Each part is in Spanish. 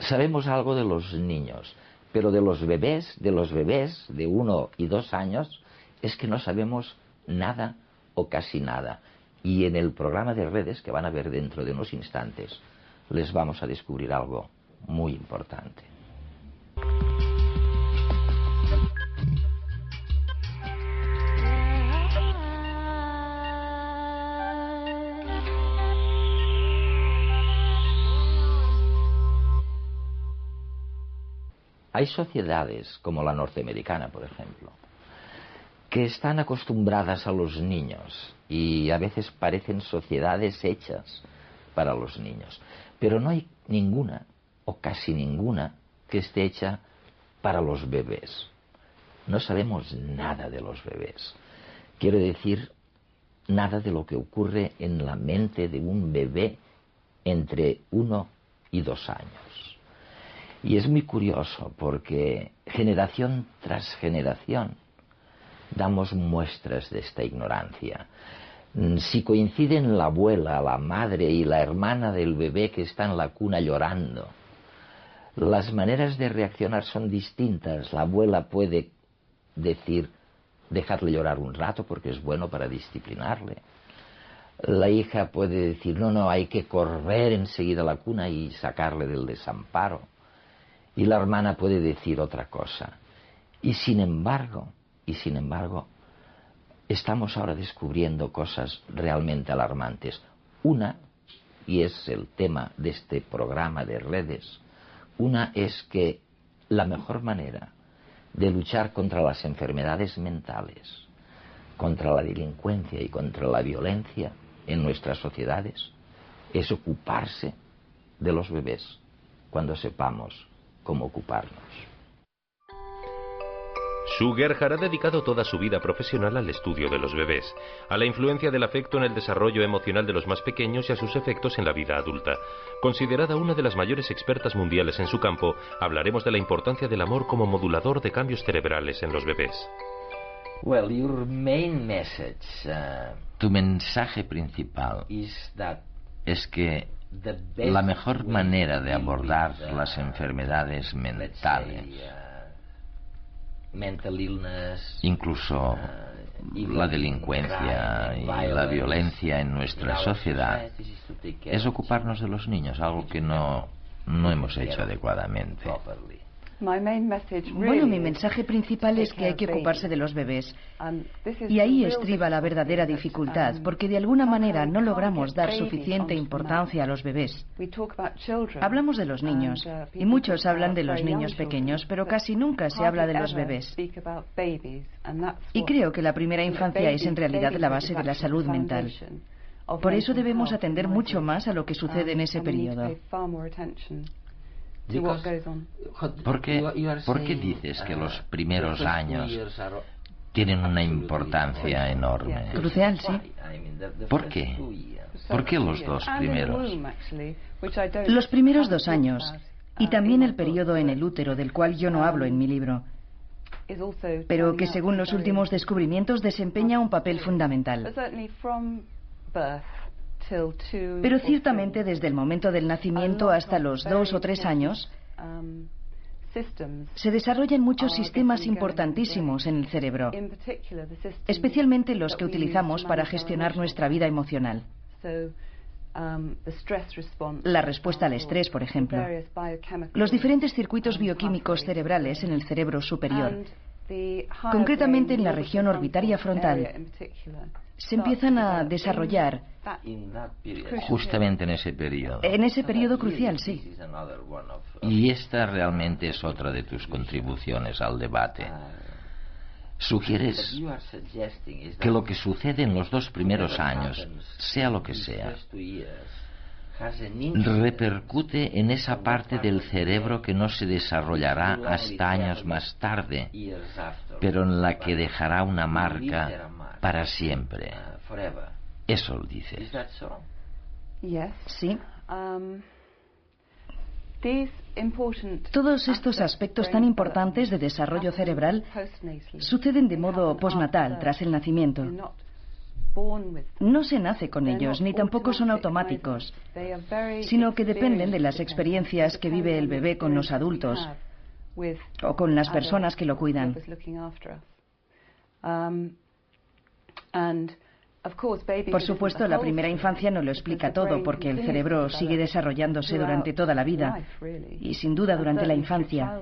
Sabemos algo de los niños, pero de los bebés de 1 y 2 años, es que no sabemos nada o casi nada. Y en el programa de redes que van a ver dentro de unos instantes, les vamos a descubrir algo muy importante. Hay sociedades, como la norteamericana, por ejemplo, que están acostumbradas a los niños y a veces parecen sociedades hechas para los niños. Pero no hay ninguna, o casi ninguna, que esté hecha para los bebés. No sabemos nada de los bebés. Quiero decir, nada de lo que ocurre en la mente de un bebé entre 1 y 2 años. Y es muy curioso porque generación tras generación damos muestras de esta ignorancia. Si coinciden la abuela, la madre y la hermana del bebé que está en la cuna llorando, las maneras de reaccionar son distintas. La abuela puede decir, dejarle llorar un rato porque es bueno para disciplinarle. La hija puede decir, no, hay que correr enseguida a la cuna y sacarle del desamparo. Y la hermana puede decir otra cosa. Y sin embargo, estamos ahora descubriendo cosas realmente alarmantes. Una, y es el tema de este programa de redes, una es que la mejor manera de luchar contra las enfermedades mentales, contra la delincuencia y contra la violencia en nuestras sociedades, es ocuparse de los bebés cuando sepamos cómo ocuparnos. Sue Gerhardt ha dedicado toda su vida profesional al estudio de los bebés, a la influencia del afecto en el desarrollo emocional de los más pequeños y a sus efectos en la vida adulta. Considerada una de las mayores expertas mundiales en su campo, hablaremos de la importancia del amor como modulador de cambios cerebrales en los bebés. Well, your main message, tu mensaje principal es que la mejor manera de abordar las enfermedades mentales, incluso la delincuencia y la violencia en nuestra sociedad, es ocuparnos de los niños, algo que no hemos hecho adecuadamente. Bueno, mi mensaje principal es que hay que ocuparse de los bebés. Y ahí estriba la verdadera dificultad, porque de alguna manera no logramos dar suficiente importancia a los bebés. Hablamos de los niños, y muchos hablan de los niños pequeños, pero casi nunca se habla de los bebés. Y creo que la primera infancia es en realidad la base de la salud mental. Por eso debemos atender mucho más a lo que sucede en ese periodo. ¿Por qué dices que los primeros años tienen una importancia enorme? Crucial, sí. ¿Por qué? ¿Por qué los 2 primeros? Los primeros 2 años, y también el periodo en el útero, del cual yo no hablo en mi libro, pero que según los últimos descubrimientos desempeña un papel fundamental. Pero ciertamente desde el momento del nacimiento hasta los 2 o 3 años se desarrollan muchos sistemas importantísimos en el cerebro, especialmente los que utilizamos para gestionar nuestra vida emocional. La respuesta al estrés, por ejemplo, los diferentes circuitos bioquímicos cerebrales en el cerebro superior, concretamente en la región orbitaria frontal, se empiezan a desarrollar justamente en ese periodo. En ese periodo crucial, sí. Y esta realmente es otra de tus contribuciones al debate. Sugieres que lo que sucede en los 2 primeros años, sea lo que sea, repercute en esa parte del cerebro que no se desarrollará hasta años más tarde, pero en la que dejará una marca para siempre. Eso lo dices. Sí. Todos estos aspectos tan importantes de desarrollo cerebral suceden de modo postnatal, tras el nacimiento. No se nace con ellos, ni tampoco son automáticos, sino que dependen de las experiencias que vive el bebé con los adultos o con las personas que lo cuidan. Por supuesto, la primera infancia no lo explica todo, porque el cerebro sigue desarrollándose durante toda la vida, y sin duda durante la infancia.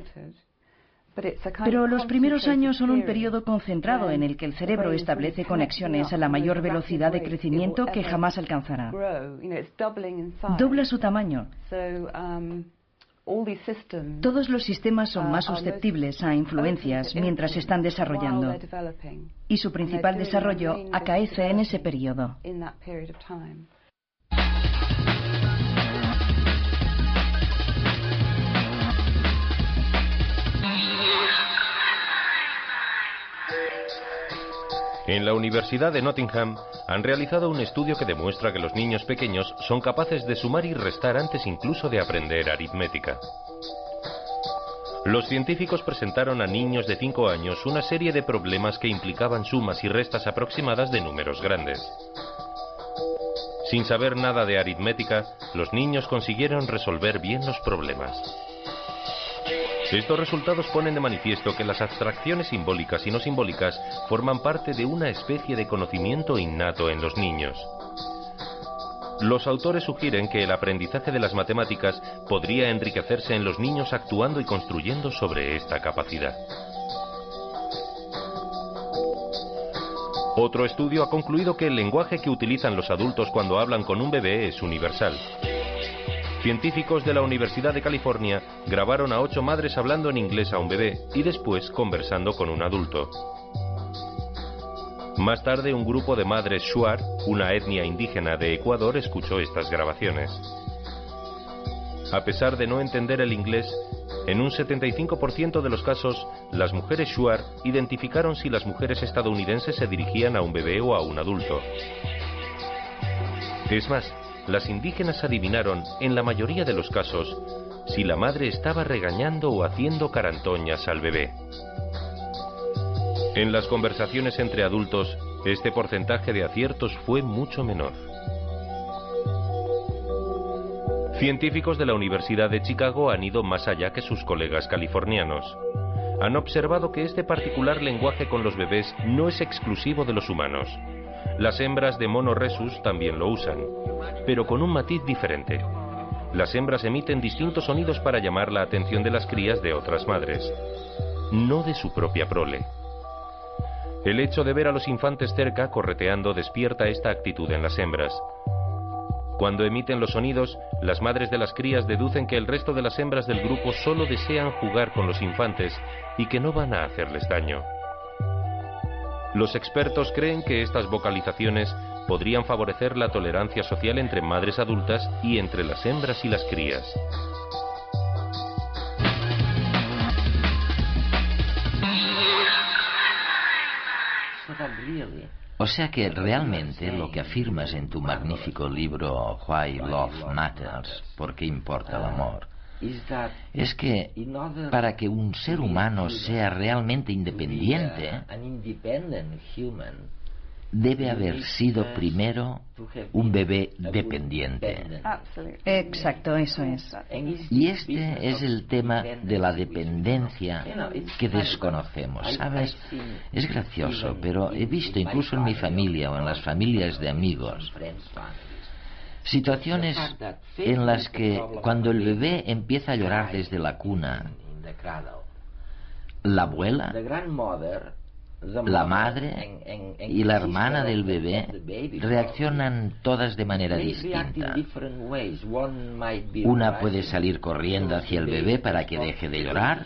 Pero los primeros años son un periodo concentrado en el que el cerebro establece conexiones a la mayor velocidad de crecimiento que jamás alcanzará. Dobla su tamaño. Todos los sistemas son más susceptibles a influencias mientras se están desarrollando, y su principal desarrollo acaece en ese periodo. En la Universidad de Nottingham han realizado un estudio que demuestra que los niños pequeños son capaces de sumar y restar antes incluso de aprender aritmética. Los científicos presentaron a niños de 5 años una serie de problemas que implicaban sumas y restas aproximadas de números grandes. Sin saber nada de aritmética, los niños consiguieron resolver bien los problemas. Estos resultados ponen de manifiesto que las abstracciones simbólicas y no simbólicas forman parte de una especie de conocimiento innato en los niños. Los autores sugieren que el aprendizaje de las matemáticas podría enriquecerse en los niños actuando y construyendo sobre esta capacidad. Otro estudio ha concluido que el lenguaje que utilizan los adultos cuando hablan con un bebé es universal. Científicos de la Universidad de California grabaron a 8 madres hablando en inglés a un bebé y después conversando con un adulto. Más tarde, un grupo de madres Shuar, una etnia indígena de Ecuador, escuchó estas grabaciones. A pesar de no entender el inglés, en un 75% de los casos, las mujeres Shuar identificaron si las mujeres estadounidenses se dirigían a un bebé o a un adulto. Es más, las indígenas adivinaron, en la mayoría de los casos, si la madre estaba regañando o haciendo carantoñas al bebé. En las conversaciones entre adultos, este porcentaje de aciertos fue mucho menor. Científicos de la Universidad de Chicago han ido más allá que sus colegas californianos. Han observado que este particular lenguaje con los bebés no es exclusivo de los humanos. Las hembras de Mono rhesus también lo usan, pero con un matiz diferente. Las hembras emiten distintos sonidos para llamar la atención de las crías de otras madres, no de su propia prole. El hecho de ver a los infantes cerca correteando despierta esta actitud en las hembras. Cuando emiten los sonidos, las madres de las crías deducen que el resto de las hembras del grupo solo desean jugar con los infantes y que no van a hacerles daño. Los expertos creen que estas vocalizaciones podrían favorecer la tolerancia social entre madres adultas y entre las hembras y las crías. O sea que realmente lo que afirmas en tu magnífico libro Why Love Matters, ¿por qué importa el amor?, es que para que un ser humano sea realmente independiente, debe haber sido primero un bebé dependiente. Exacto, eso es. Y este es el tema de la dependencia que desconocemos, ¿sabes? Es gracioso, pero he visto incluso en mi familia o en las familias de amigos situaciones en las que cuando el bebé empieza a llorar desde la cuna, la abuela, la madre y la hermana del bebé reaccionan todas de manera distinta. Una puede salir corriendo hacia el bebé para que deje de llorar.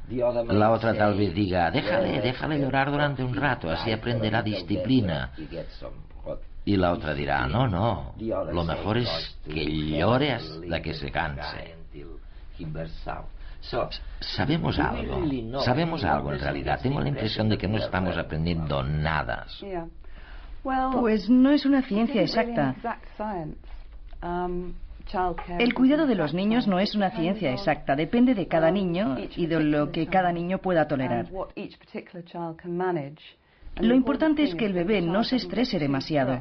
La otra tal vez diga, déjale llorar durante un rato, así aprenderá disciplina. Y la otra dirá, no, lo mejor es que llore hasta que se canse. Sabemos algo en realidad. Tengo la impresión de que no estamos aprendiendo nada. Pues no es una ciencia exacta. El cuidado de los niños no es una ciencia exacta. Depende de cada niño y de lo que cada niño pueda tolerar. Lo importante es que el bebé no se estrese demasiado.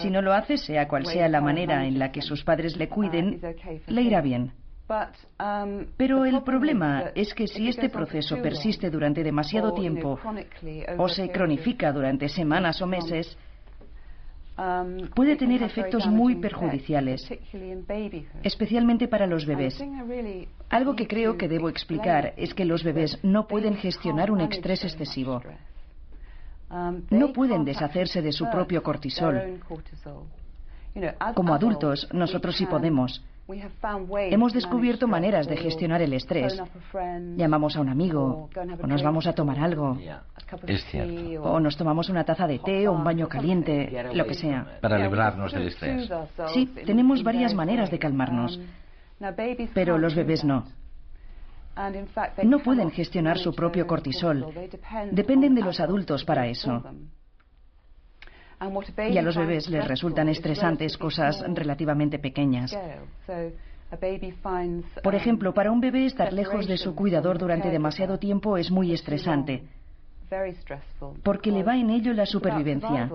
Si no lo hace, sea cual sea la manera en la que sus padres le cuiden, le irá bien. Pero el problema es que si este proceso persiste durante demasiado tiempo o se cronifica durante semanas o meses, puede tener efectos muy perjudiciales, especialmente para los bebés. Algo que creo que debo explicar es que los bebés no pueden gestionar un estrés excesivo. No pueden deshacerse de su propio cortisol. Como adultos, nosotros sí podemos. Hemos descubierto maneras de gestionar el estrés. Llamamos a un amigo, o nos vamos a tomar algo. Es cierto. O nos tomamos una taza de té o un baño caliente, lo que sea. Para librarnos del estrés. Sí, tenemos varias maneras de calmarnos. Pero los bebés no. No pueden gestionar su propio cortisol. Dependen de los adultos para eso. Y a los bebés les resultan estresantes cosas relativamente pequeñas. Por ejemplo, para un bebé estar lejos de su cuidador durante demasiado tiempo es muy estresante, porque le va en ello la supervivencia.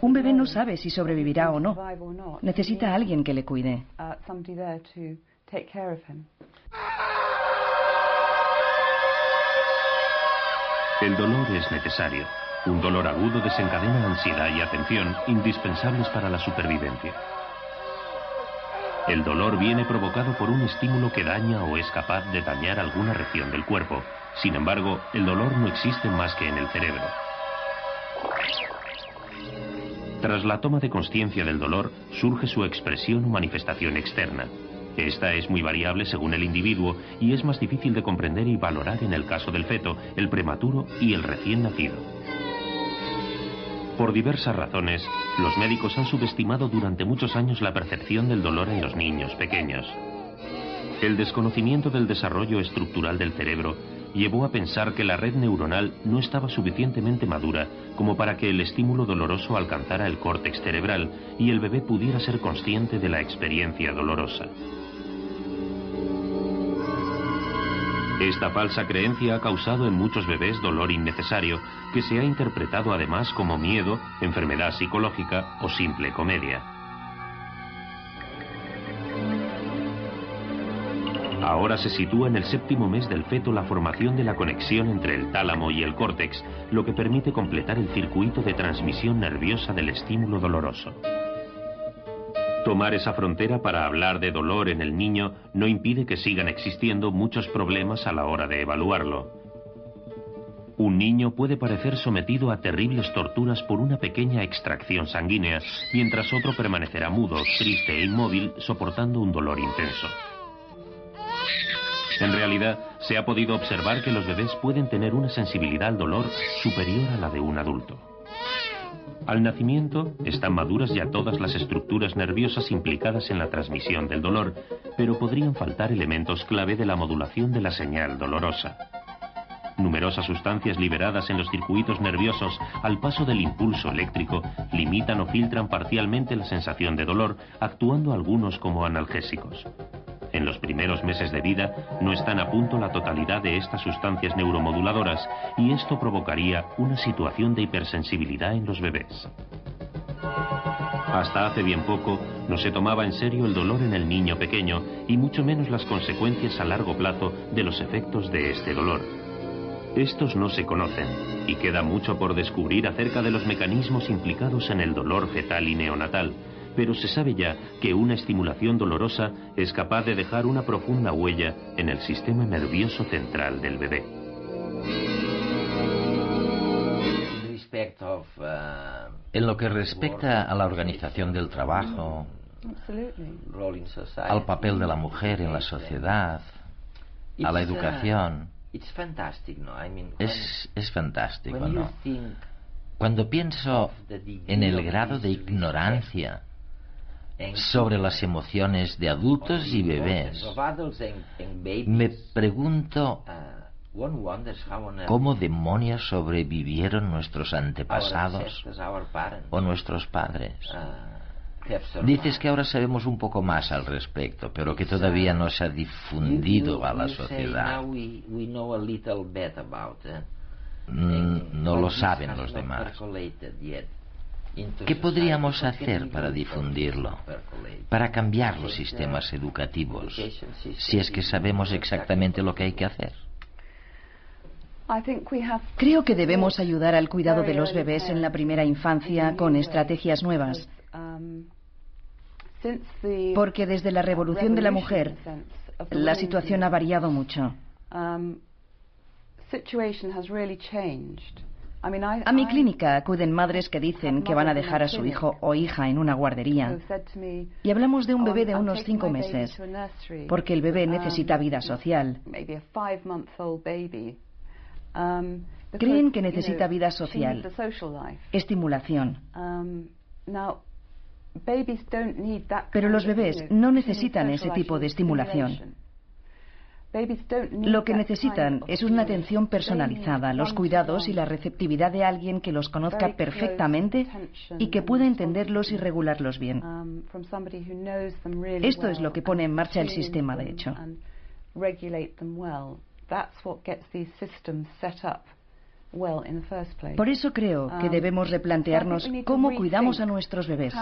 Un bebé no sabe si sobrevivirá o no. Necesita a alguien que le cuide. El dolor es necesario. Un dolor agudo desencadena ansiedad y atención indispensables para la supervivencia. El dolor viene provocado por un estímulo que daña o es capaz de dañar alguna región del cuerpo. Sin embargo, el dolor no existe más que en el cerebro. Tras la toma de consciencia del dolor, surge su expresión o manifestación externa. Esta es muy variable según el individuo y es más difícil de comprender y valorar en el caso del feto, el prematuro y el recién nacido. Por diversas razones, los médicos han subestimado durante muchos años la percepción del dolor en los niños pequeños. El desconocimiento del desarrollo estructural del cerebro llevó a pensar que la red neuronal no estaba suficientemente madura como para que el estímulo doloroso alcanzara el córtex cerebral y el bebé pudiera ser consciente de la experiencia dolorosa. Esta falsa creencia ha causado en muchos bebés dolor innecesario, que se ha interpretado además como miedo, enfermedad psicológica o simple comedia. Ahora se sitúa en el 7º mes del feto la formación de la conexión entre el tálamo y el córtex, lo que permite completar el circuito de transmisión nerviosa del estímulo doloroso. Tomar esa frontera para hablar de dolor en el niño no impide que sigan existiendo muchos problemas a la hora de evaluarlo. Un niño puede parecer sometido a terribles torturas por una pequeña extracción sanguínea, mientras otro permanecerá mudo, triste e inmóvil, soportando un dolor intenso. En realidad, se ha podido observar que los bebés pueden tener una sensibilidad al dolor superior a la de un adulto. Al nacimiento están maduras ya todas las estructuras nerviosas implicadas en la transmisión del dolor, pero podrían faltar elementos clave de la modulación de la señal dolorosa. Numerosas sustancias liberadas en los circuitos nerviosos al paso del impulso eléctrico limitan o filtran parcialmente la sensación de dolor, actuando algunos como analgésicos. En los primeros meses de vida no están a punto la totalidad de estas sustancias neuromoduladoras y esto provocaría una situación de hipersensibilidad en los bebés. Hasta hace bien poco no se tomaba en serio el dolor en el niño pequeño y mucho menos las consecuencias a largo plazo de los efectos de este dolor. Estos no se conocen y queda mucho por descubrir acerca de los mecanismos implicados en el dolor fetal y neonatal, pero se sabe ya que una estimulación dolorosa es capaz de dejar una profunda huella en el sistema nervioso central del bebé. En lo que respecta a la organización del trabajo, al papel de la mujer en la sociedad, a la educación, es fantástico, ¿no? Cuando pienso en el grado de ignorancia sobre las emociones de adultos y bebés, me pregunto cómo demonios sobrevivieron nuestros antepasados o nuestros padres. Dices que ahora sabemos un poco más al respecto, pero que todavía no se ha difundido a la sociedad. no lo saben los demás. ¿Qué podríamos hacer para difundirlo, para cambiar los sistemas educativos, si es que sabemos exactamente lo que hay que hacer? Creo que debemos ayudar al cuidado de los bebés en la primera infancia con estrategias nuevas. Porque desde la revolución de la mujer, la situación ha variado mucho. A mi clínica acuden madres que dicen que van a dejar a su hijo o hija en una guardería. Y hablamos de un bebé de unos 5 meses, porque el bebé necesita vida social. Creen que necesita vida social, estimulación. Pero los bebés no necesitan ese tipo de estimulación. Lo que necesitan es una atención personalizada, los cuidados y la receptividad de alguien que los conozca perfectamente y que pueda entenderlos y regularlos bien. Esto es lo que pone en marcha el sistema, de hecho. Por eso creo que debemos replantearnos cómo cuidamos a nuestros bebés.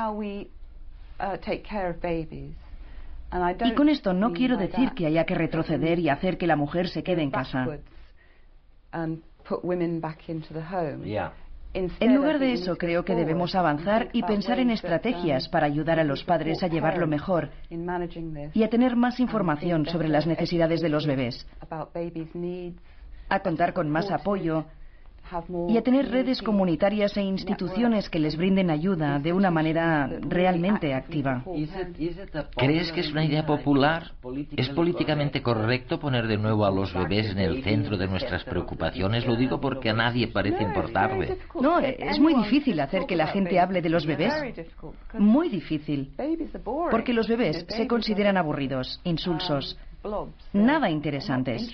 Y con esto no quiero decir que haya que retroceder y hacer que la mujer se quede en casa. En lugar de eso, creo que debemos avanzar y pensar en estrategias para ayudar a los padres a llevarlo mejor y a tener más información sobre las necesidades de los bebés, a contar con más apoyo y a tener redes comunitarias e instituciones que les brinden ayuda de una manera realmente activa. ¿Crees que es una idea popular? ¿Es políticamente correcto poner de nuevo a los bebés en el centro de nuestras preocupaciones? Lo digo porque a nadie parece importarle. No, es muy difícil hacer que la gente hable de los bebés. Muy difícil. Porque los bebés se consideran aburridos, insulsos, nada interesantes.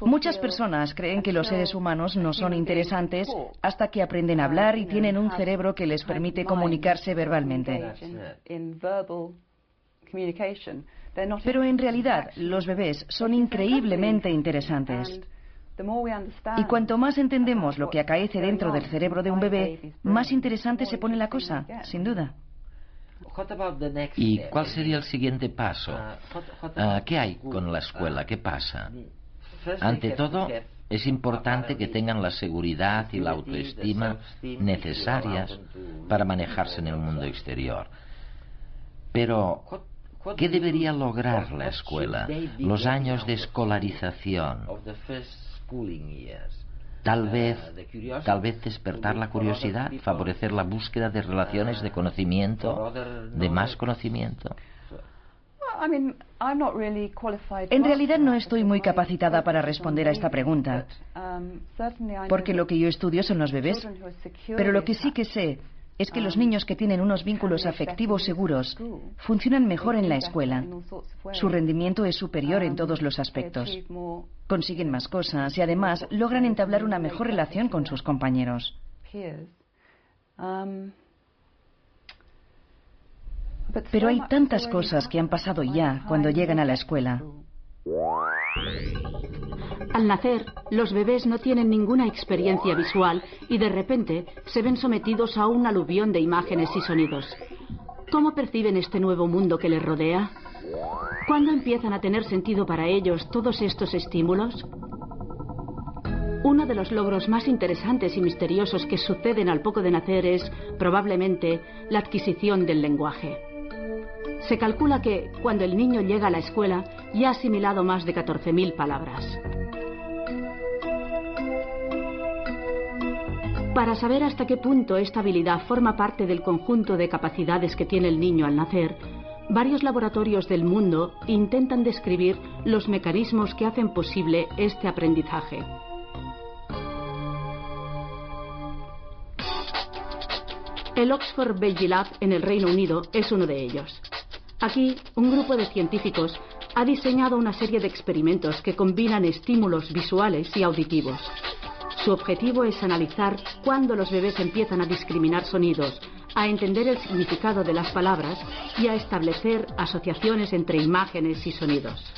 Muchas personas creen que los seres humanos no son interesantes hasta que aprenden a hablar y tienen un cerebro que les permite comunicarse verbalmente. Pero en realidad, los bebés son increíblemente interesantes. Y cuanto más entendemos lo que acaece dentro del cerebro de un bebé, más interesante se pone la cosa, sin duda. ¿Y cuál sería el siguiente paso? ¿Qué hay con la escuela? ¿Qué pasa? Ante todo, es importante que tengan la seguridad y la autoestima necesarias para manejarse en el mundo exterior. Pero, ¿qué debería lograr la escuela? Los años de escolarización. Tal vez despertar la curiosidad, favorecer la búsqueda de relaciones de conocimiento, de más conocimiento. En realidad no estoy muy capacitada para responder a esta pregunta, porque lo que yo estudio son los bebés, pero lo que sí que sé es que los niños que tienen unos vínculos afectivos seguros funcionan mejor en la escuela. Su rendimiento es superior en todos los aspectos. Consiguen más cosas y además logran entablar una mejor relación con sus compañeros. Pero hay tantas cosas que han pasado ya cuando llegan a la escuela. Al nacer, los bebés no tienen ninguna experiencia visual y de repente se ven sometidos a un aluvión de imágenes y sonidos. ¿Cómo perciben este nuevo mundo que les rodea? ¿Cuándo empiezan a tener sentido para ellos todos estos estímulos? Uno de los logros más interesantes y misteriosos que suceden al poco de nacer es, probablemente, la adquisición del lenguaje. Se calcula que, cuando el niño llega a la escuela, ya ha asimilado más de 14.000 palabras. Para saber hasta qué punto esta habilidad forma parte del conjunto de capacidades que tiene el niño al nacer, varios laboratorios del mundo intentan describir los mecanismos que hacen posible este aprendizaje. El Oxford Baby Lab en el Reino Unido es uno de ellos. Aquí, un grupo de científicos ha diseñado una serie de experimentos que combinan estímulos visuales y auditivos. Su objetivo es analizar cuándo los bebés empiezan a discriminar sonidos, a entender el significado de las palabras y a establecer asociaciones entre imágenes y sonidos.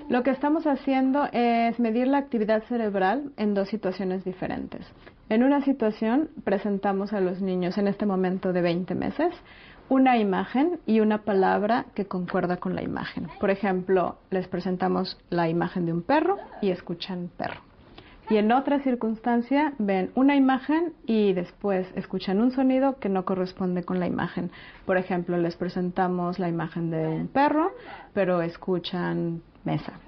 Lo que estamos haciendo es medir la actividad cerebral en 2 situaciones diferentes. En una situación presentamos a los niños en este momento de 20 meses una imagen y una palabra que concuerda con la imagen. Por ejemplo, les presentamos la imagen de un perro y escuchan perro. Y en otra circunstancia ven una imagen y después escuchan un sonido que no corresponde con la imagen. Por ejemplo, les presentamos la imagen de un perro, pero escuchan mesa.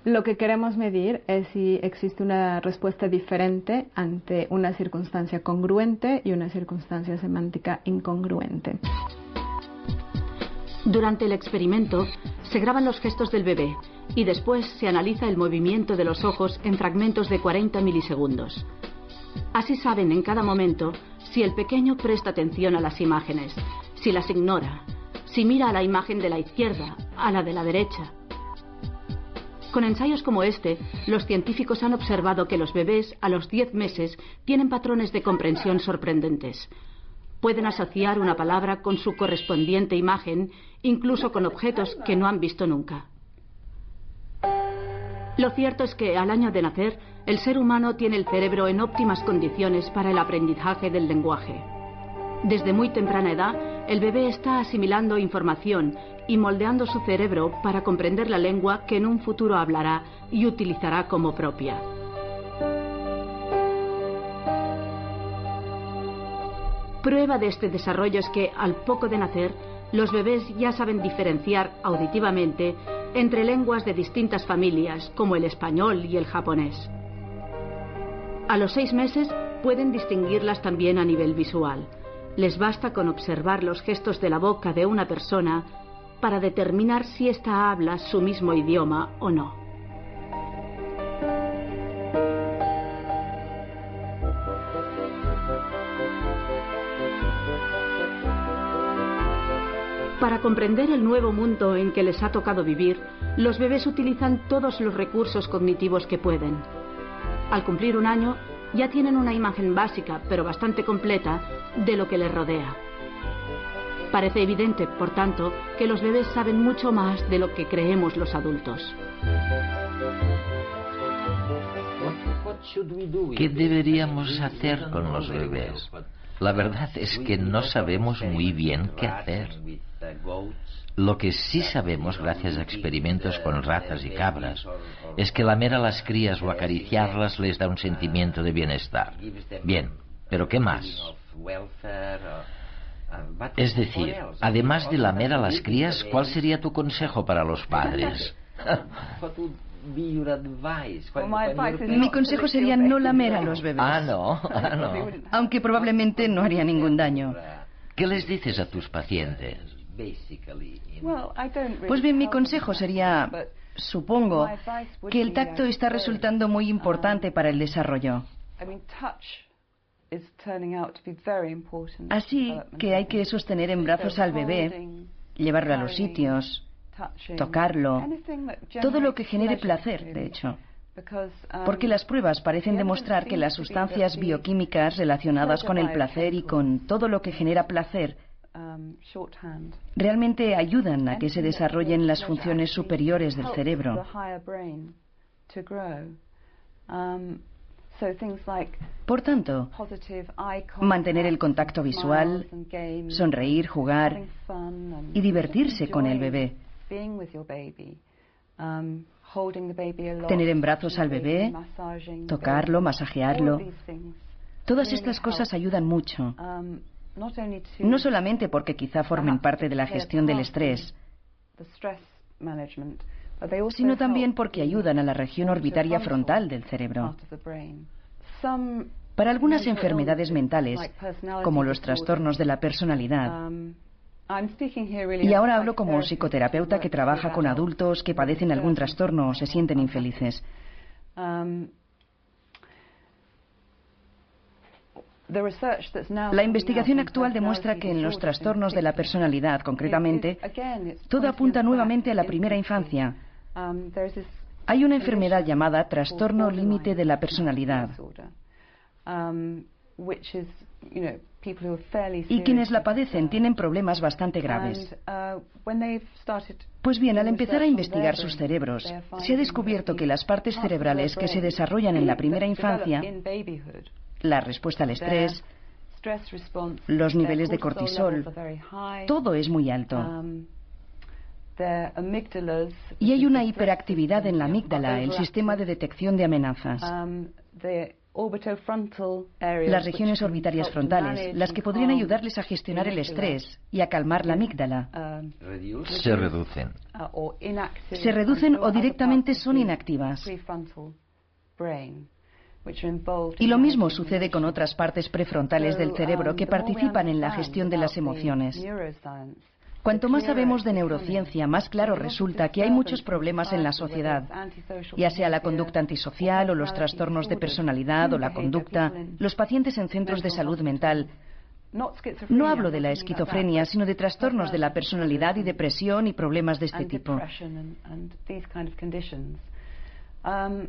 Lo que queremos medir es si existe una respuesta diferente ante una circunstancia congruente y una circunstancia semántica incongruente. Durante el experimento, se graban los gestos del bebé y después se analiza el movimiento de los ojos en fragmentos de 40 milisegundos. Así saben en cada momento si el pequeño presta atención a las imágenes, si las ignora, si mira a la imagen de la izquierda, a la de la derecha. Con ensayos como este, los científicos han observado que los bebés a los 10 meses tienen patrones de comprensión sorprendentes. Pueden asociar una palabra con su correspondiente imagen, incluso con objetos que no han visto nunca. Lo cierto es que al año de nacer, el ser humano tiene el cerebro en óptimas condiciones para el aprendizaje del lenguaje. Desde muy temprana edad, el bebé está asimilando información y moldeando su cerebro para comprender la lengua que en un futuro hablará y utilizará como propia. Prueba de este desarrollo es que, al poco de nacer, los bebés ya saben diferenciar auditivamente entre lenguas de distintas familias, como el español y el japonés. A los 6 meses pueden distinguirlas también a nivel visual. Les basta con observar los gestos de la boca de una persona para determinar si ésta habla su mismo idioma o no. Para comprender el nuevo mundo en que les ha tocado vivir, los bebés utilizan todos los recursos cognitivos que pueden. Al cumplir 1 año, ya tienen una imagen básica, pero bastante completa, de lo que les rodea. Parece evidente, por tanto, que los bebés saben mucho más de lo que creemos los adultos. ¿Qué deberíamos hacer con los bebés? La verdad es que no sabemos muy bien qué hacer. Lo que sí sabemos, gracias a experimentos con ratas y cabras, es que lamer a las crías o acariciarlas les da un sentimiento de bienestar. Bien, pero ¿qué más? Es decir, además de lamer a las crías, ¿cuál sería tu consejo para los padres? Mi consejo sería no lamer a los bebés. No. Aunque probablemente no haría ningún daño. ¿Qué les dices a tus pacientes? Pues bien, mi consejo sería, supongo, que el tacto está resultando muy importante para el desarrollo. Así que hay que sostener en brazos al bebé, llevarlo a los sitios, tocarlo, todo lo que genere placer, de hecho. Porque las pruebas parecen demostrar que las sustancias bioquímicas relacionadas con el placer y con todo lo que genera placer realmente ayudan a que se desarrollen las funciones superiores del cerebro. Por tanto, mantener el contacto visual, sonreír, jugar y divertirse con el bebé. Tener en brazos al bebé, tocarlo, masajearlo. Todas estas cosas ayudan mucho. No solamente porque quizá formen parte de la gestión del estrés, sino también porque ayudan a la región orbitaria frontal del cerebro. Para algunas enfermedades mentales, como los trastornos de la personalidad, y ahora hablo como psicoterapeuta que trabaja con adultos que padecen algún trastorno o se sienten infelices. La investigación actual demuestra que en los trastornos de la personalidad, concretamente, todo apunta nuevamente a la primera infancia. Hay una enfermedad llamada trastorno límite de la personalidad, Y quienes la padecen tienen problemas bastante graves. Pues bien, al empezar a investigar sus cerebros, se ha descubierto que las partes cerebrales que se desarrollan en la primera infancia, la respuesta al estrés, los niveles de cortisol, todo es muy alto. Y hay una hiperactividad en la amígdala, el sistema de detección de amenazas. Las regiones orbitarias frontales, las que podrían ayudarles a gestionar el estrés y a calmar la amígdala. Se reducen. Se reducen o directamente son inactivas. Y lo mismo sucede con otras partes prefrontales del cerebro que participan en la gestión de las emociones. Cuanto más sabemos de neurociencia, más claro resulta que hay muchos problemas en la sociedad, ya sea la conducta antisocial o los trastornos de personalidad o la conducta, los pacientes en centros de salud mental. No hablo de la esquizofrenia, sino de trastornos de la personalidad y depresión y problemas de este tipo,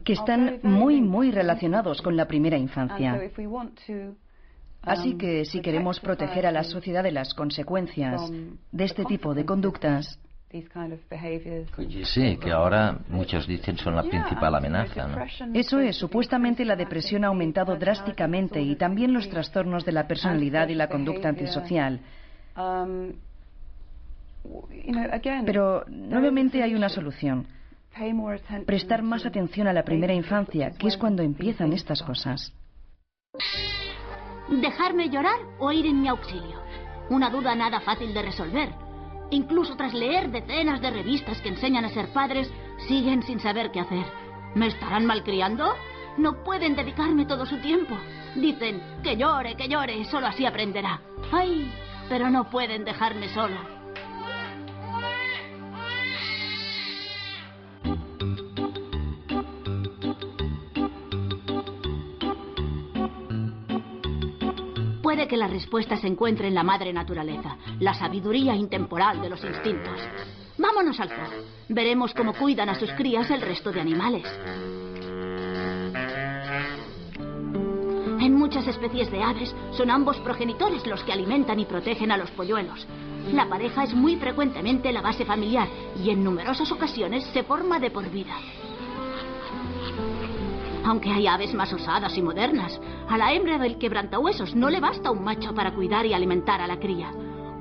que están muy relacionados con la primera infancia. Así que si queremos proteger a la sociedad de las consecuencias de este tipo de conductas... Sí, que ahora muchos dicen son la principal amenaza, ¿no? Eso es, supuestamente la depresión ha aumentado drásticamente y también los trastornos de la personalidad y la conducta antisocial. Pero nuevamente hay una solución. Prestar más atención a la primera infancia, que es cuando empiezan estas cosas. ¿Dejarme llorar o ir en mi auxilio? Una duda nada fácil de resolver. Incluso tras leer decenas de revistas que enseñan a ser padres, siguen sin saber qué hacer. ¿Me estarán malcriando? No pueden dedicarme todo su tiempo. Dicen, que llore, solo así aprenderá. ¡Ay! Pero no pueden dejarme sola. Puede que la respuesta se encuentre en la madre naturaleza, la sabiduría intemporal de los instintos. Vámonos al zoo. Veremos cómo cuidan a sus crías el resto de animales. En muchas especies de aves son ambos progenitores los que alimentan y protegen a los polluelos. La pareja es muy frecuentemente la base familiar y en numerosas ocasiones se forma de por vida. Aunque hay aves más osadas y modernas, a la hembra del quebrantahuesos no le basta un macho para cuidar y alimentar a la cría.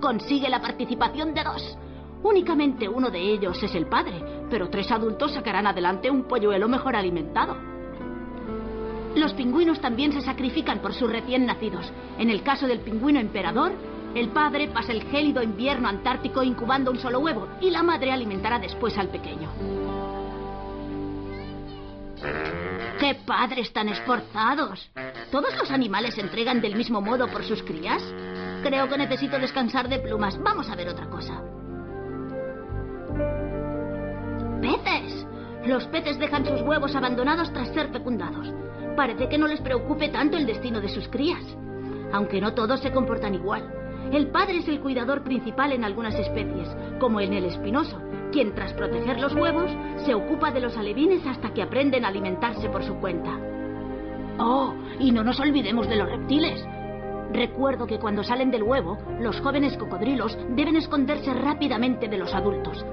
Consigue la participación de 2. Únicamente uno de ellos es el padre, pero 3 adultos sacarán adelante un polluelo mejor alimentado. Los pingüinos también se sacrifican por sus recién nacidos. En el caso del pingüino emperador, el padre pasa el gélido invierno antártico incubando un solo huevo y la madre alimentará después al pequeño. ¡Qué padres tan esforzados! ¿Todos los animales se entregan del mismo modo por sus crías? Creo que necesito descansar de plumas. Vamos a ver otra cosa. ¡Peces! Los peces dejan sus huevos abandonados tras ser fecundados. Parece que no les preocupe tanto el destino de sus crías. Aunque no todos se comportan igual. El padre es el cuidador principal en algunas especies, como en el espinoso, quien tras proteger los huevos se ocupa de los alevines hasta que aprenden a alimentarse por su cuenta. ¡Oh! Y no nos olvidemos de los reptiles. Recuerdo que cuando salen del huevo, los jóvenes cocodrilos deben esconderse rápidamente de los adultos.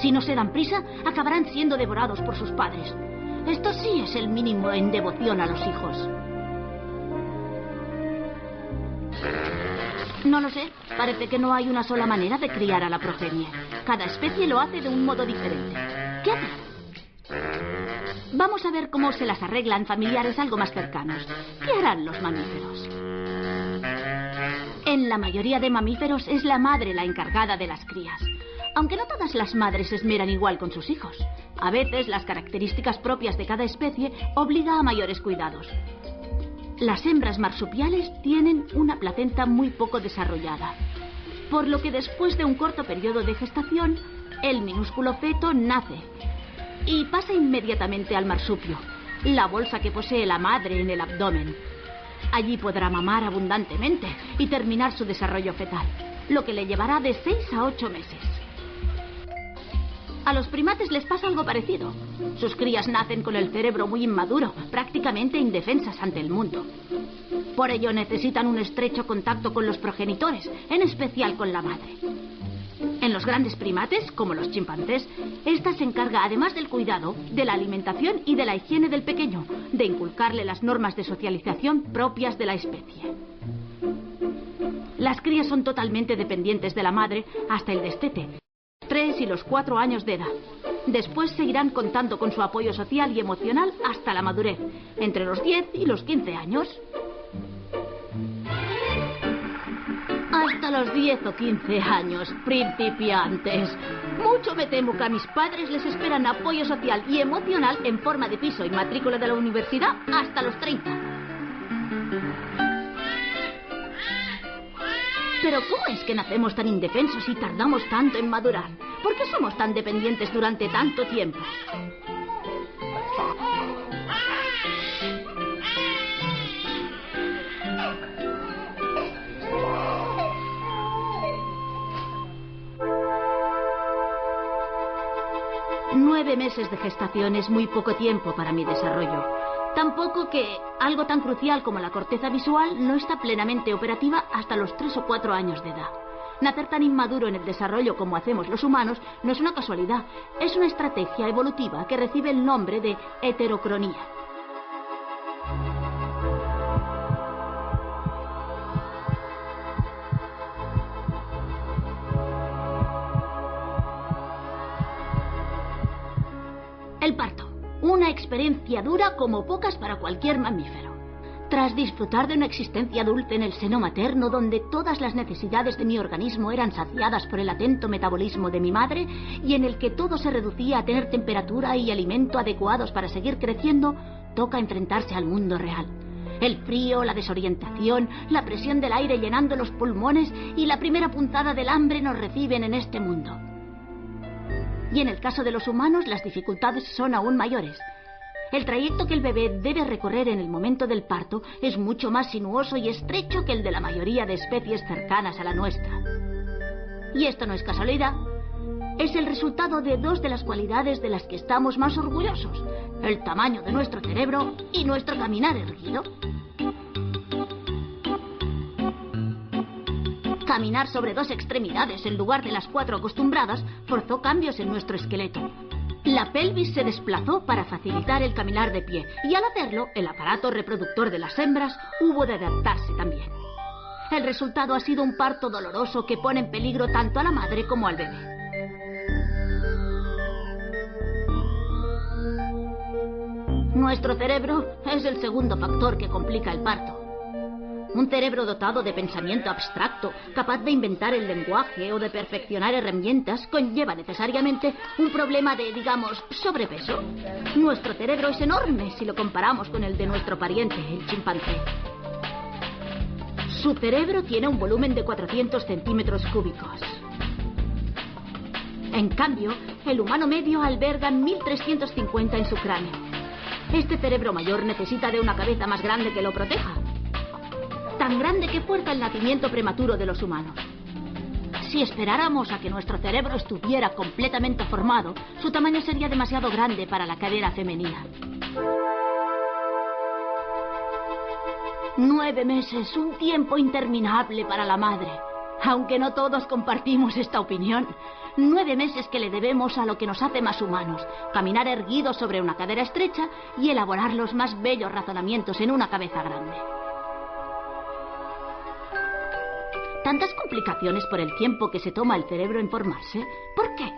Si no se dan prisa, acabarán siendo devorados por sus padres. Esto sí es el mínimo en devoción a los hijos. No lo sé. Parece que no hay una sola manera de criar a la progenie. Cada especie lo hace de un modo diferente. ¿Qué hacer? Vamos a ver cómo se las arreglan familiares algo más cercanos. ¿Qué harán los mamíferos? En la mayoría de mamíferos es la madre la encargada de las crías. Aunque no todas las madres se esmeran igual con sus hijos. A veces las características propias de cada especie obligan a mayores cuidados. Las hembras marsupiales tienen una placenta muy poco desarrollada, por lo que después de un corto periodo de gestación, el minúsculo feto nace y pasa inmediatamente al marsupio, la bolsa que posee la madre en el abdomen. Allí podrá mamar abundantemente y terminar su desarrollo fetal, lo que le llevará de 6 a 8 meses. A los primates les pasa algo parecido. Sus crías nacen con el cerebro muy inmaduro, prácticamente indefensas ante el mundo. Por ello necesitan un estrecho contacto con los progenitores, en especial con la madre. En los grandes primates, como los chimpancés, esta se encarga, además del cuidado, de la alimentación y de la higiene del pequeño, de inculcarle las normas de socialización propias de la especie. Las crías son totalmente dependientes de la madre hasta el destete, 3 y los 4 años de edad. Después seguirán contando con su apoyo social y emocional hasta la madurez, entre los 10 y los 15 años. Hasta los 10 o 15 años, principiantes. Mucho me temo que a mis padres les esperan apoyo social y emocional en forma de piso y matrícula de la universidad hasta los 30. Pero ¿cómo es que nacemos tan indefensos y tardamos tanto en madurar? ¿Por qué somos tan dependientes durante tanto tiempo? Nueve meses de gestación es muy poco tiempo para mi desarrollo. Tampoco que algo tan crucial como la corteza visual no está plenamente operativa hasta los 3 o 4 años de edad. Nacer tan inmaduro en el desarrollo como hacemos los humanos no es una casualidad, es una estrategia evolutiva que recibe el nombre de heterocronía. El parto. Una experiencia dura como pocas para cualquier mamífero. Tras disfrutar de una existencia dulce en el seno materno, donde todas las necesidades de mi organismo eran saciadas por el atento metabolismo de mi madre, y en el que todo se reducía a tener temperatura y alimento adecuados para seguir creciendo, toca enfrentarse al mundo real. El frío, la desorientación, la presión del aire llenando los pulmones y la primera punzada del hambre nos reciben en este mundo. Y en el caso de los humanos, las dificultades son aún mayores. El trayecto que el bebé debe recorrer en el momento del parto es mucho más sinuoso y estrecho que el de la mayoría de especies cercanas a la nuestra. Y esto no es casualidad. Es el resultado de 2 de las cualidades de las que estamos más orgullosos: el tamaño de nuestro cerebro y nuestro caminar erguido. Caminar sobre 2 extremidades en lugar de las 4 acostumbradas forzó cambios en nuestro esqueleto. La pelvis se desplazó para facilitar el caminar de pie, y al hacerlo, el aparato reproductor de las hembras hubo de adaptarse también. El resultado ha sido un parto doloroso que pone en peligro tanto a la madre como al bebé. Nuestro cerebro es el segundo factor que complica el parto. Un cerebro dotado de pensamiento abstracto, capaz de inventar el lenguaje o de perfeccionar herramientas, conlleva necesariamente un problema de, digamos, sobrepeso. Nuestro cerebro es enorme si lo comparamos con el de nuestro pariente, el chimpancé. Su cerebro tiene un volumen de 400 centímetros cúbicos. En cambio, el humano medio alberga 1350 en su cráneo. Este cerebro mayor necesita de una cabeza más grande que lo proteja. Tan grande que fuerza el nacimiento prematuro de los humanos. Si esperáramos a que nuestro cerebro estuviera completamente formado, su tamaño sería demasiado grande para la cadera femenina. 9 meses, un tiempo interminable para la madre. Aunque no todos compartimos esta opinión. 9 meses que le debemos a lo que nos hace más humanos: caminar erguidos sobre una cadera estrecha y elaborar los más bellos razonamientos en una cabeza grande. ¿Tantas complicaciones por el tiempo que se toma el cerebro en formarse? ¿Por qué?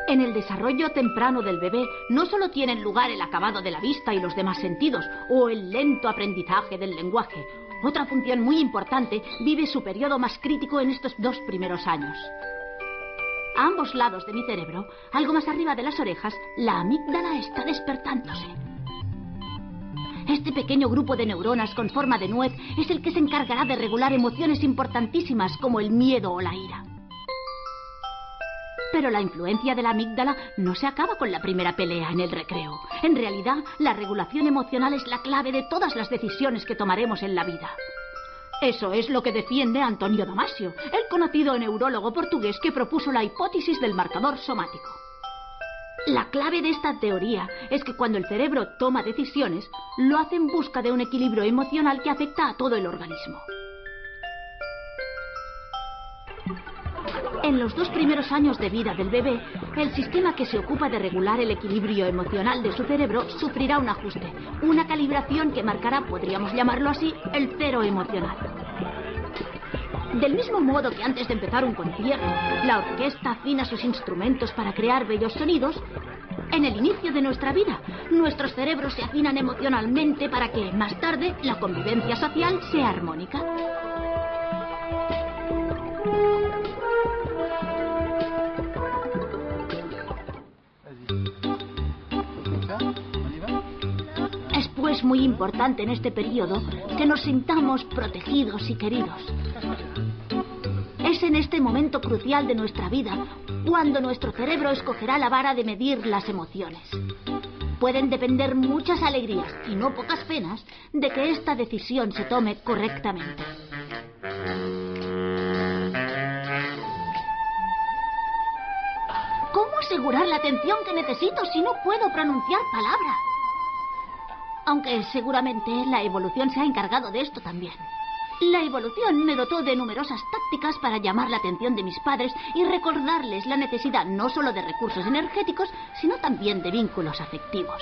En el desarrollo temprano del bebé no solo tienen lugar el acabado de la vista y los demás sentidos, o el lento aprendizaje del lenguaje. Otra función muy importante vive su periodo más crítico en estos 2 primeros años. A ambos lados de mi cerebro, algo más arriba de las orejas, la amígdala está despertándose. Este pequeño grupo de neuronas con forma de nuez es el que se encargará de regular emociones importantísimas como el miedo o la ira. Pero la influencia de la amígdala no se acaba con la primera pelea en el recreo. En realidad, la regulación emocional es la clave de todas las decisiones que tomaremos en la vida. Eso es lo que defiende Antonio Damasio, el conocido neurólogo portugués que propuso la hipótesis del marcador somático. La clave de esta teoría es que cuando el cerebro toma decisiones, lo hace en busca de un equilibrio emocional que afecta a todo el organismo. En los 2 primeros años de vida del bebé, el sistema que se ocupa de regular el equilibrio emocional de su cerebro sufrirá un ajuste, una calibración que marcará, podríamos llamarlo así, el cero emocional. Del mismo modo que antes de empezar un concierto, la orquesta afina sus instrumentos para crear bellos sonidos, en el inicio de nuestra vida, nuestros cerebros se afinan emocionalmente para que, más tarde, la convivencia social sea armónica. Es pues muy importante en este periodo que nos sintamos protegidos y queridos. Es en este momento crucial de nuestra vida cuando nuestro cerebro escogerá la vara de medir las emociones. Pueden depender muchas alegrías y no pocas penas de que esta decisión se tome correctamente. ¿Cómo asegurar la atención que necesito si no puedo pronunciar palabra? Aunque seguramente la evolución se ha encargado de esto también. La evolución me dotó de numerosas tácticas para llamar la atención de mis padres y recordarles la necesidad no solo de recursos energéticos, sino también de vínculos afectivos.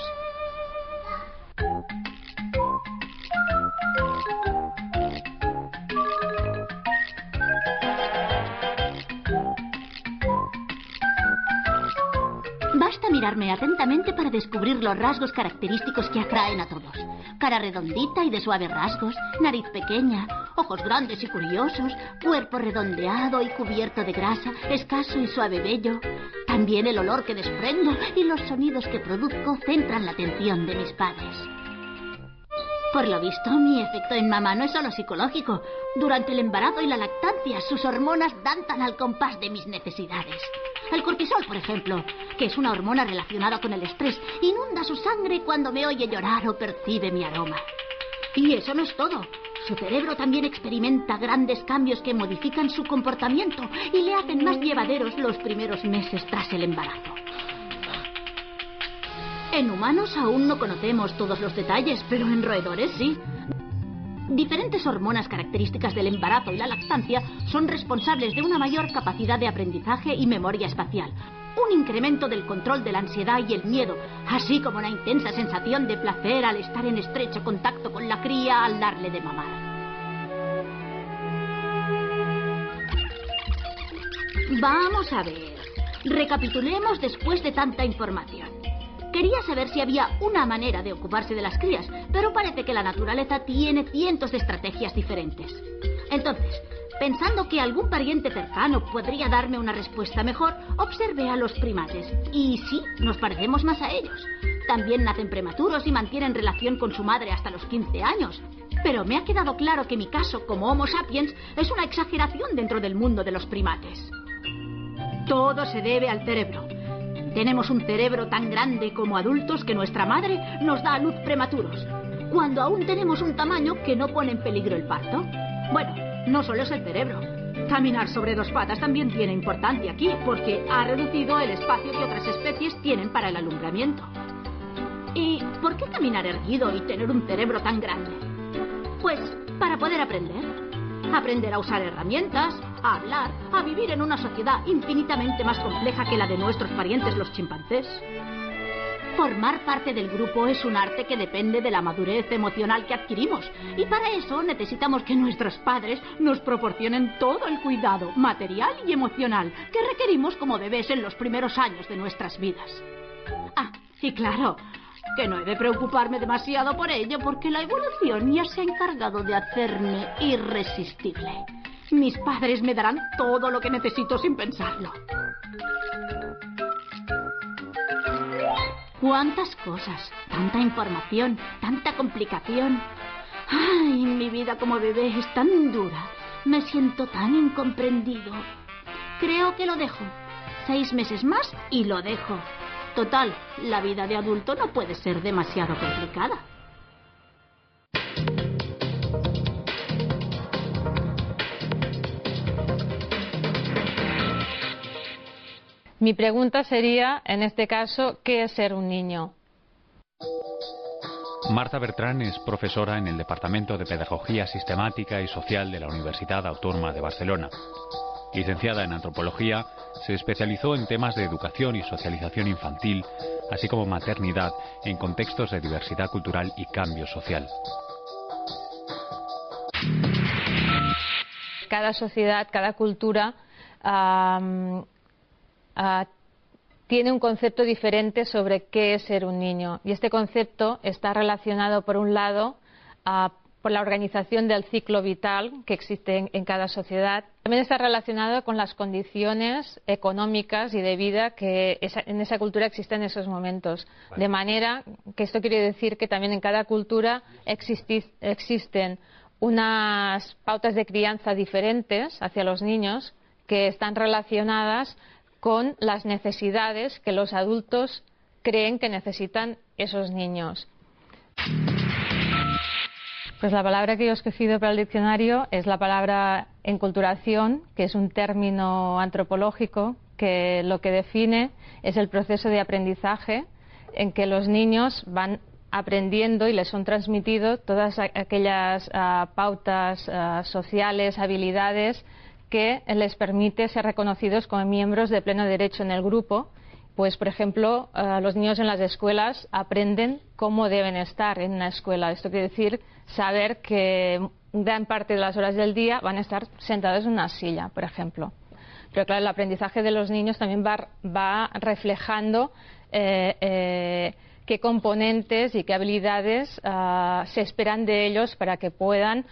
Basta mirarme atentamente para descubrir los rasgos característicos que atraen a todos. Cara redondita y de suaves rasgos, nariz pequeña, ojos grandes y curiosos, cuerpo redondeado y cubierto de grasa, escaso y suave vello. También el olor que desprendo y los sonidos que produzco centran la atención de mis padres. Por lo visto, mi efecto en mamá no es solo psicológico. Durante el embarazo y la lactancia, sus hormonas danzan al compás de mis necesidades. El cortisol, por ejemplo, que es una hormona relacionada con el estrés, inunda su sangre cuando me oye llorar o percibe mi aroma. Y eso no es todo. Su cerebro también experimenta grandes cambios que modifican su comportamiento y le hacen más llevaderos los primeros meses tras el embarazo. En humanos aún no conocemos todos los detalles, pero en roedores sí. Diferentes hormonas características del embarazo y la lactancia son responsables de una mayor capacidad de aprendizaje y memoria espacial, un incremento del control de la ansiedad y el miedo, así como una intensa sensación de placer al estar en estrecho contacto con la cría al darle de mamar. Vamos a ver. Recapitulemos después de tanta información. Quería saber si había una manera de ocuparse de las crías, pero parece que la naturaleza tiene cientos de estrategias diferentes. Entonces, pensando que algún pariente cercano podría darme una respuesta mejor, observé a los primates. Y sí, nos parecemos más a ellos. También nacen prematuros y mantienen relación con su madre hasta los 15 años. Pero me ha quedado claro que mi caso, como Homo sapiens, es una exageración dentro del mundo de los primates. Todo se debe al cerebro. Tenemos un cerebro tan grande como adultos que nuestra madre nos da a luz prematuros, cuando aún tenemos un tamaño que no pone en peligro el parto. Bueno, no solo es el cerebro. Caminar sobre 2 patas también tiene importancia aquí, porque ha reducido el espacio que otras especies tienen para el alumbramiento. ¿Y por qué caminar erguido y tener un cerebro tan grande? Pues para poder aprender. Aprender a usar herramientas, a hablar, a vivir en una sociedad infinitamente más compleja que la de nuestros parientes los chimpancés. Formar parte del grupo es un arte que depende de la madurez emocional que adquirimos, y para eso necesitamos que nuestros padres nos proporcionen todo el cuidado material y emocional que requerimos como bebés en los primeros años de nuestras vidas. Ah, y claro, que no he de preocuparme demasiado por ello, porque la evolución ya se ha encargado de hacerme irresistible. Mis padres me darán todo lo que necesito sin pensarlo. ¡Cuántas cosas! Tanta información, tanta complicación. ¡Ay, mi vida como bebé es tan dura! Me siento tan incomprendido. Creo que lo dejo. 6 meses más y lo dejo. Total, la vida de adulto no puede ser demasiado complicada. Mi pregunta sería, en este caso, ¿qué es ser un niño? Marta Bertrán es profesora en el Departamento de Pedagogía Sistemática y Social de la Universidad Autónoma de Barcelona. Licenciada en Antropología, se especializó en temas de educación y socialización infantil, así como maternidad en contextos de diversidad cultural y cambio social. Cada sociedad, cada cultura tiene un concepto diferente sobre qué es ser un niño. Y este concepto está relacionado, por un lado, por la organización del ciclo vital que existe en cada sociedad. También está relacionado con las condiciones económicas y de vida que en esa cultura existen en esos momentos. De manera que esto quiere decir que también en cada cultura existen unas pautas de crianza diferentes hacia los niños que están relacionadas con las necesidades que los adultos creen que necesitan esos niños. Pues la palabra que yo he escogido para el diccionario es la palabra enculturación, que es un término antropológico que lo que define es el proceso de aprendizaje en que los niños van aprendiendo y les son transmitidos todas aquellas pautas sociales, habilidades que les permite ser reconocidos como miembros de pleno derecho en el grupo. Pues, por ejemplo, los niños en las escuelas aprenden cómo deben estar en una escuela. Esto quiere decir saber que gran parte de las horas del día van a estar sentados en una silla, por ejemplo. Pero claro, el aprendizaje de los niños también va reflejando qué componentes y qué habilidades se esperan de ellos para que puedan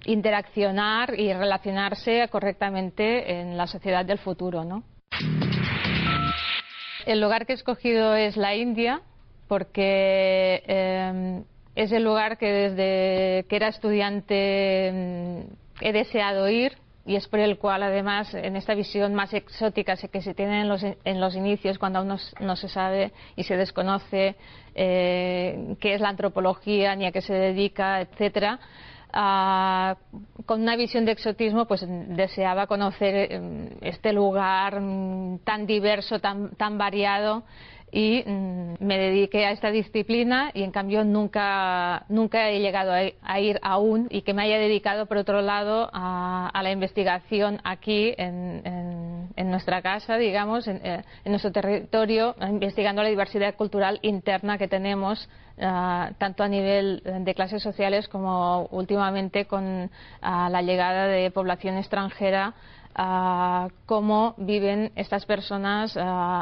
interaccionar y relacionarse correctamente en la sociedad del futuro, ¿no? El lugar que he escogido es la India porque es el lugar que desde que era estudiante he deseado ir, y es por el cual, además, en esta visión más exótica que se tiene en los inicios, cuando aún no se sabe y se desconoce qué es la antropología ni a qué se dedica, etcétera, con una visión de exotismo, pues deseaba conocer este lugar tan diverso, tan variado, y me dediqué a esta disciplina y en cambio nunca he llegado a ir aún, y que me haya dedicado por otro lado a la investigación aquí en nuestra casa, digamos, en nuestro territorio, investigando la diversidad cultural interna que tenemos, tanto a nivel de clases sociales como últimamente con la llegada de población extranjera, cómo viven estas personas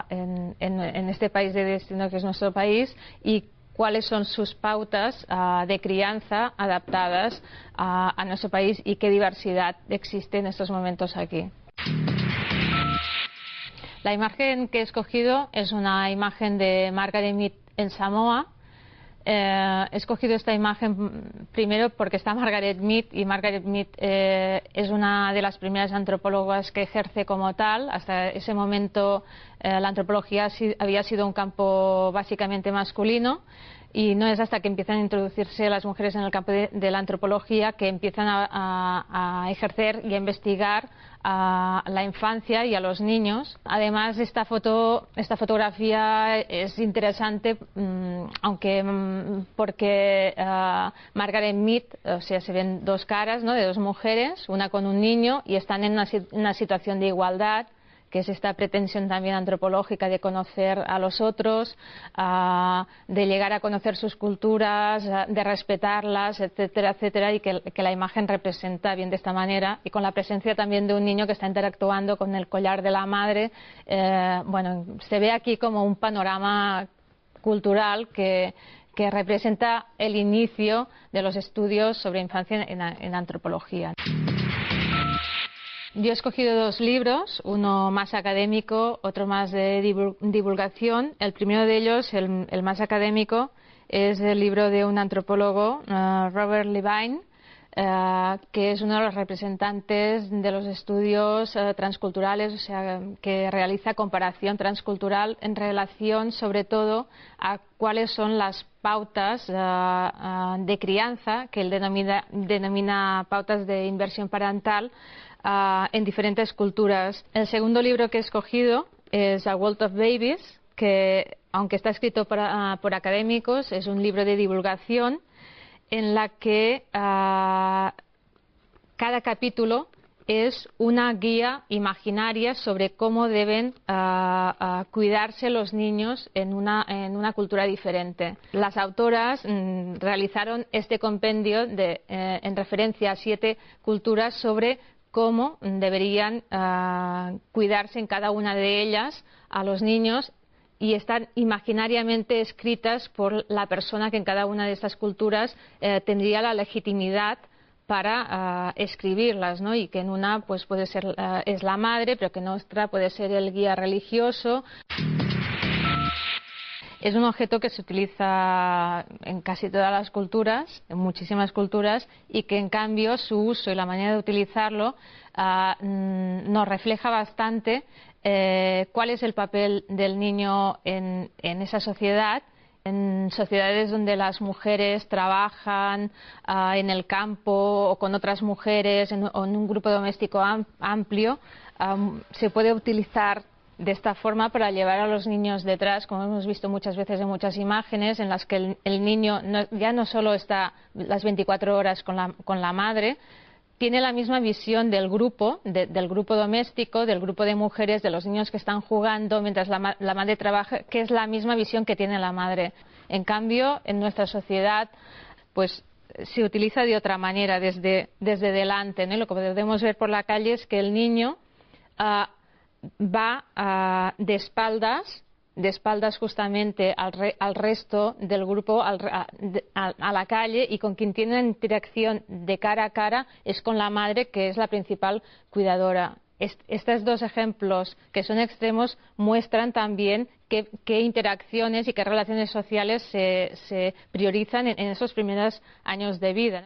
en este país de destino que es nuestro país, y cuáles son sus pautas de crianza adaptadas a nuestro país y qué diversidad existe en estos momentos aquí. La imagen que he escogido es una imagen de Margaret Mead en Samoa. He escogido esta imagen primero porque está Margaret Mead, y Margaret Mead es una de las primeras antropólogas que ejerce como tal. Hasta ese momento la antropología había sido un campo básicamente masculino, y no es hasta que empiezan a introducirse las mujeres en el campo de la antropología que empiezan a ejercer y a investigar a la infancia y a los niños. Además, esta fotografía es interesante, porque Margaret Mead, o sea, se ven dos caras, ¿no?, de dos mujeres, una con un niño, y están en una situación de igualdad, que es esta pretensión también antropológica de conocer a los otros, de llegar a conocer sus culturas, de respetarlas, etcétera, etcétera, y que la imagen representa bien de esta manera, y con la presencia también de un niño que está interactuando con el collar de la madre. Bueno, se ve aquí como un panorama cultural que representa el inicio de los estudios sobre infancia en antropología. Yo he escogido dos libros, uno más académico, otro más de divulgación. El primero de ellos, el más académico, es el libro de un antropólogo, Robert Levine, que es uno de los representantes de los estudios transculturales, o sea, que realiza comparación transcultural en relación sobre todo a cuáles son las pautas de crianza, que él denomina pautas de inversión parental, en diferentes culturas. El segundo libro que he escogido es A World of Babies, que aunque está escrito por académicos, es un libro de divulgación en la que cada capítulo es una guía imaginaria sobre cómo deben cuidarse los niños en una cultura diferente. Las autoras realizaron este compendio en referencia a 7 culturas sobre cómo deberían cuidarse en cada una de ellas a los niños, y están imaginariamente escritas por la persona que en cada una de estas culturas tendría la legitimidad para escribirlas, ¿no? Y que en una pues puede ser es la madre, pero que en otra puede ser el guía religioso. Es un objeto que se utiliza en casi todas las culturas, en muchísimas culturas, y que en cambio su uso y la manera de utilizarlo nos refleja bastante cuál es el papel del niño en esa sociedad. En sociedades donde las mujeres trabajan en el campo o con otras mujeres o en un grupo doméstico amplio, se puede utilizar de esta forma para llevar a los niños detrás, como hemos visto muchas veces en muchas imágenes, en las que el niño ya no solo está las 24 horas con la madre, tiene la misma visión del grupo, del grupo doméstico, del grupo de mujeres, de los niños que están jugando mientras la madre trabaja, que es la misma visión que tiene la madre. En cambio, en nuestra sociedad, pues se utiliza de otra manera, desde delante, ¿no? Lo que podemos ver por la calle es que el niño va de espaldas justamente al resto del grupo, a la calle, y con quien tiene una interacción de cara a cara es con la madre, que es la principal cuidadora. Estos 2 ejemplos, que son extremos, muestran también qué interacciones y qué relaciones sociales se priorizan en esos primeros años de vida.